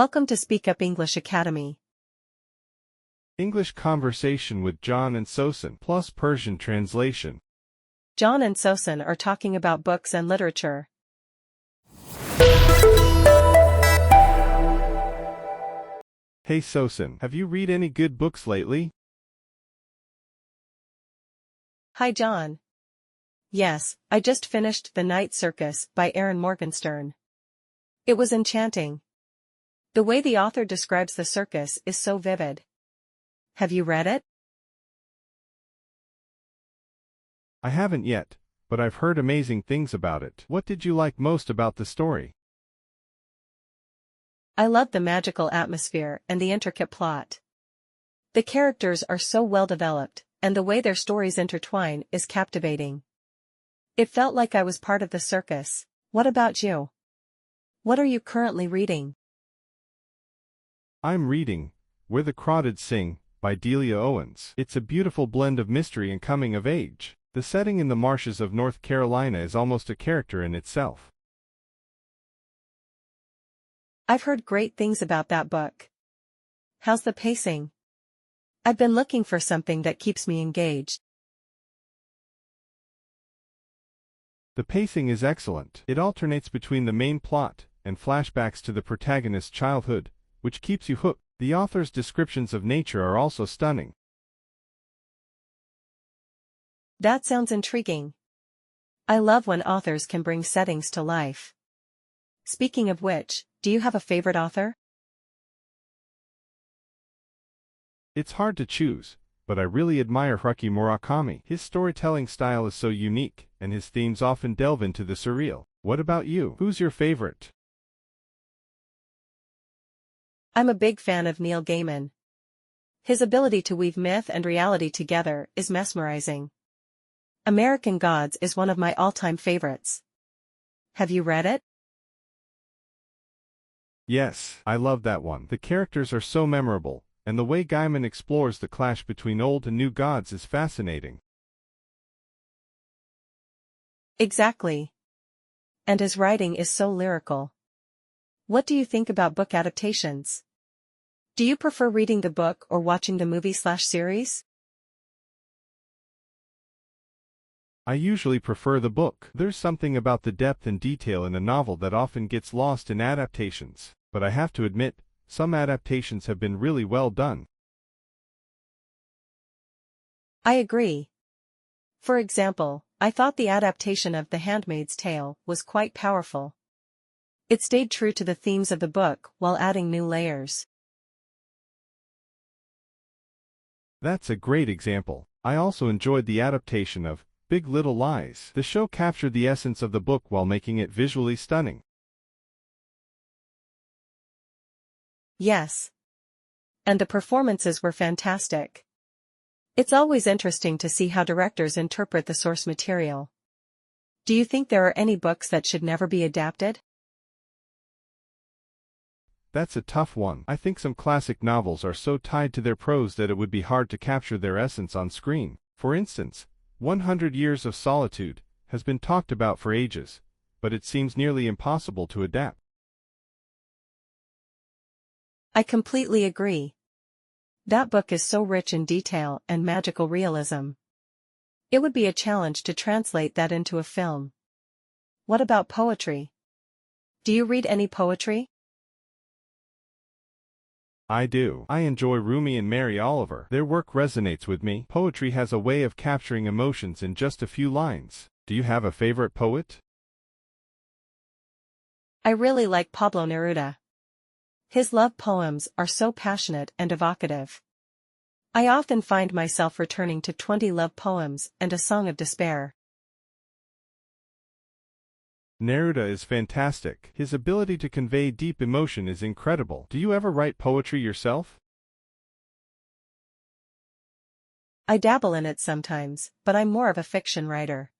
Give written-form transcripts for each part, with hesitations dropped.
Welcome to Speakup English Academy. English conversation with John and Sosan plus Persian translation. John and Sosan are talking about books and literature. Hey Sosan, have you read any good books lately? Hi John. Yes, I just finished The Night Circus by Erin Morgenstern. It was enchanting. The way the author describes the circus is so vivid. Have you read it? I haven't yet, but I've heard amazing things about it. What did you like most about the story? I love the magical atmosphere and the intricate plot. The characters are so well developed, and the way their stories intertwine is captivating. It felt like I was part of the circus. What about you? What are you currently reading? I'm reading Where the Crawdads Sing by Delia Owens. It's a beautiful blend of mystery and coming of age. The setting in the marshes of North Carolina is almost a character in itself. I've heard great things about that book. How's the pacing? I've been looking for something that keeps me engaged. The pacing is excellent. It alternates between the main plot and flashbacks to the protagonist's childhood, which keeps you hooked. The author's descriptions of nature are also stunning. That sounds intriguing. I love when authors can bring settings to life. Speaking of which, do you have a favorite author? It's hard to choose, but I really admire Haruki Murakami. His storytelling style is so unique, and his themes often delve into the surreal. What about you? Who's your favorite? I'm a big fan of Neil Gaiman. His ability to weave myth and reality together is mesmerizing. American Gods is one of my all-time favorites. Have you read it? Yes, I love that one. The characters are so memorable, and the way Gaiman explores the clash between old and new gods is fascinating. Exactly. And his writing is so lyrical. What do you think about book adaptations? Do you prefer reading the book or watching the movie/series? I usually prefer the book. There's something about the depth and detail in a novel that often gets lost in adaptations, but I have to admit, some adaptations have been really well done. I agree. For example, I thought the adaptation of The Handmaid's Tale was quite powerful. It stayed true to the themes of the book while adding new layers. That's a great example. I also enjoyed the adaptation of Big Little Lies. The show captured the essence of the book while making it visually stunning. Yes. And the performances were fantastic. It's always interesting to see how directors interpret the source material. Do you think there are any books that should never be adapted? That's a tough one. I think some classic novels are so tied to their prose that it would be hard to capture their essence on screen. For instance, 100 Years of Solitude has been talked about for ages, but it seems nearly impossible to adapt. I completely agree. That book is so rich in detail and magical realism. It would be a challenge to translate that into a film. What about poetry? Do you read any poetry? I do. I enjoy Rumi and Mary Oliver. Their work resonates with me. Poetry has a way of capturing emotions in just a few lines. Do you have a favorite poet? I really like Pablo Neruda. His love poems are so passionate and evocative. I often find myself returning to 20 love poems and a song of despair. Neruda is fantastic. His ability to convey deep emotion is incredible. Do you ever write poetry yourself? I dabble in it sometimes, but I'm more of a fiction writer.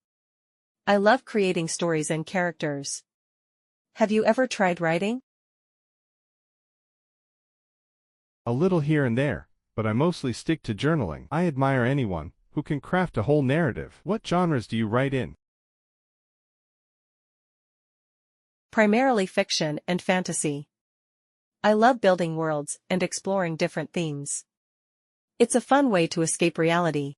I love creating stories and characters. Have you ever tried writing? A little here and there, but I mostly stick to journaling. I admire anyone who can craft a whole narrative. What genres do you write in? Primarily fiction and fantasy. I love building worlds and exploring different themes. It's a fun way to escape reality.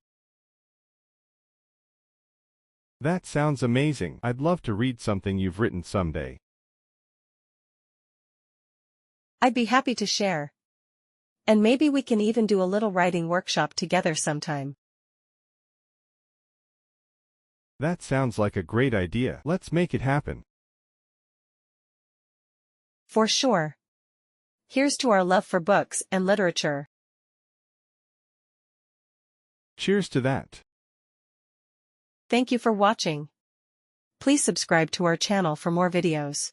That sounds amazing. I'd love to read something you've written someday. I'd be happy to share. And maybe we can even do a little writing workshop together sometime. That sounds like a great idea. Let's make it happen. For sure. Here's to our love for books and literature. Cheers to that. Thank you for watching. Please subscribe to our channel for more videos.